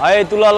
এই তুলা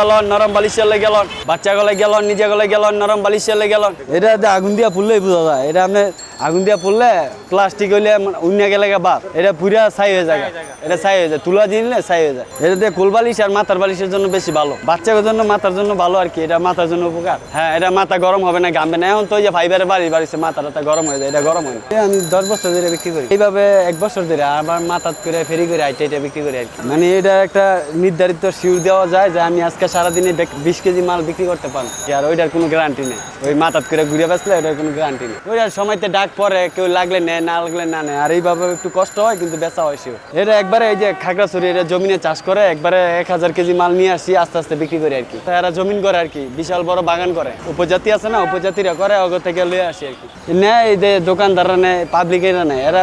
লন নরম বালিশের লেগে লন, বাচ্চা গলে গেলন, নিজে গলে গেলন, নরম বালিশের লেগে লন। এটা আগুন দিয়া পুড়লেই বোঝা যায়। এটা আপনি আগুন দিয়া পুড়লে প্লাস্টিক হইলে অন্য গেলে বাপ, এটা পুরা ছাই হয়ে যায়। এটা ছাই হয়ে যায়, তুলা দিলে ছাই হয়ে যায়। এটা দিয়ে কোল বালিশ আর মাথার বালিশের জন্য বেশি ভালো, বাচ্চাদের জন্য মাথার জন্য ভালো আর কি। এটা মাথার জন্য উপকার। হ্যাঁ, এটা মাথা গরম হবে না, ঘামবে না। এখন তো ওই যে ফাইবারের বাড়িছে মাথাটা গরম হয়ে যায়, এটা গরম হয় না। আমি 10 বছর ধরে বিক্রি করি এইভাবে, 1 বছর ধরে আবার মাথা করে ফেরি করে এটা বিক্রি করি আর কি। মানে এটা একটা নির্ধারিত শিউর দেওয়া যায় যে আমি আজকে সারাদিনে 20 কেজি মাল বিক্রি করতে পারবো, আর ওইটার কোনো গ্যারান্টি নেই। ওই মাথাত করে ঘুরে বেসলে ওইটার কোনো গ্যারান্টি নেই। ওইটার সময়তে ডাক পরে, কেউ লাগলে নেয়, না লাগলে না নেয়। আর এইভাবে একটু কষ্ট হয়, কিন্তু বেচা হয় শিউর। এটা একবারে এই যে খাগড়াছড়ি এটা জমিনে চাষ করে একবারে 1000 কেজি মাল নিয়ে আসি, আস্তে আস্তে বিক্রি করি আর কি। এরা জমিন করে আর কি, বিশাল বড় বাগান করে। উপজাতি আছে না, উপজাতিরা করে, ওগো থেকে লয়ে আসি আর কি। নেয় এই যে দোকানদাররা নেয়, পাবলিকেরা নেয়। এরা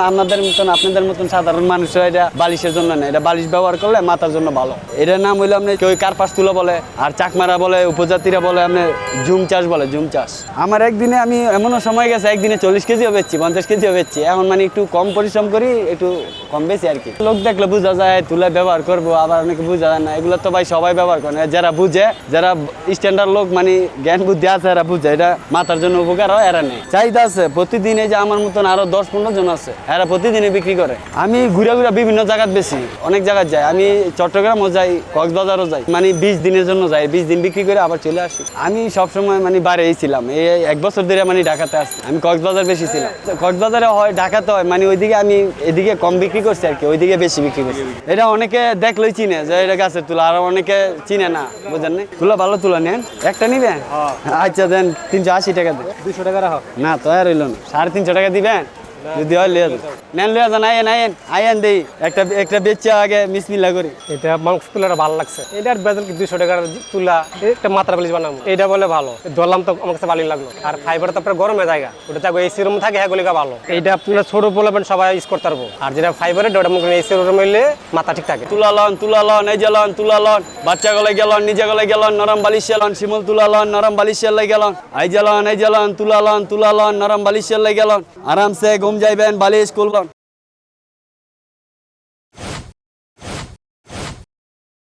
আপনাদের মতন সাধারণ মানুষরা এটা বালিশের জন্য নেয়। এটা বালিশ ব্যবহার করলে মাথার জন্য ভালো। এটার নাম হইলো আপনি কেউ কার্পাস তুলা বলে, আর চাকমারা বলে, উপজাতিরা বলে আপনি জুম চাষ বলে, জুম চাষ। আমার একদিনে আমি এমনও সময় গেছে, একদিনে 40 কেজিও বেচছি, 50 কেজিও বেচছি। এখন মানে একটু কম পরিশ্রম করি, একটু কম বেশি আর কি। লোক দেখলে বোঝা যায় তুলা ব্যবহার করবো, আবার অনেকে বোঝা যায় না। এগুলো তো ভাই সবাই ব্যবহার করে না। যারা বুঝে, যারা স্ট্যান্ডার্ড লোক, মানে জ্ঞান বুদ্ধি আছে, এরা বুঝে এটা মাথার জন্য উপকার হয়, এরা নেই। চাহিদা আছে প্রতিদিন। এই যে আমার মতন আরো 10-15 জন আছে, এরা প্রতিদিনই বিক্রি করে। আমি ঘুরে ঘুরে বিভিন্ন জায়গায় বেশি, অনেক জায়গায় যাই। আমি চট্টগ্রামও যাই, কক্সবাজারও যাই। মানে 20 দিনের জন্য যাই, 20 দিন বিক্রি করে আবার চলে আসি। আমি সবসময় মানে বাইরেই ছিলাম। এই 1 বছর ধরে মানে ঢাকাতে আসছি। আমি কক্সবাজার বেশি ছিলাম। কক্সবাজারে হয়, ঢাকাতে হয়। মানে ওইদিকে আমি এদিকে কম বিক্রি করছি আর কি, ওইদিকে বেশি বিক্রি করছি। এটা অনেকে দেখলেই চিনে যে এটা গাছের তুলা, আর অনেকে চিনে না, বুঝেন না। তুলা ভালো তুলা নেন, একটা নিবেন? আচ্ছা দেন, 380 টাকা দেন। 200 টাকা রাখো। না তো আর হইল না, 350 টাকা দিবেন। যদি হয় লিয়ে নেন, লিয়ে যান। আয়েন দেই একটা বেচে আগে মিসমিল্লা করি। এটা মাংস তুলাটা ভালো লাগছে। এটার বেতন কি 200 টাকার তুলা, একটা মাথার বালিশ বানাবো, এটা বলে ভালো। ধরলাম তো আমার কাছে ভালোই লাগলো। আর ফাইবার তো আপনার গরমে জায়গা, ওটা থাকবে এসি রুম থাকে, হ্যাঁ ভালো। এইটা আপনার ছোট বলবেন সবাই ইউজ করতে পারবো। আর যেটা ফাইবারের ওটা মনে করেন এসি রুম হইলে মাথা ঠিক থাকে। তুলা লন, এই যে লন, তুলা লন, বাচ্চা গলে গেলন, নিজে গলে গেলন, নরম বালিশে লন, শিমুল তুলা লন, নরম বালিশের লাই গেলন। এই যে লন, তুলা লন, নরম বালিশের লাই গেলন। আরামসে ঘুম যাইবেন, বালিশ খুলবেন।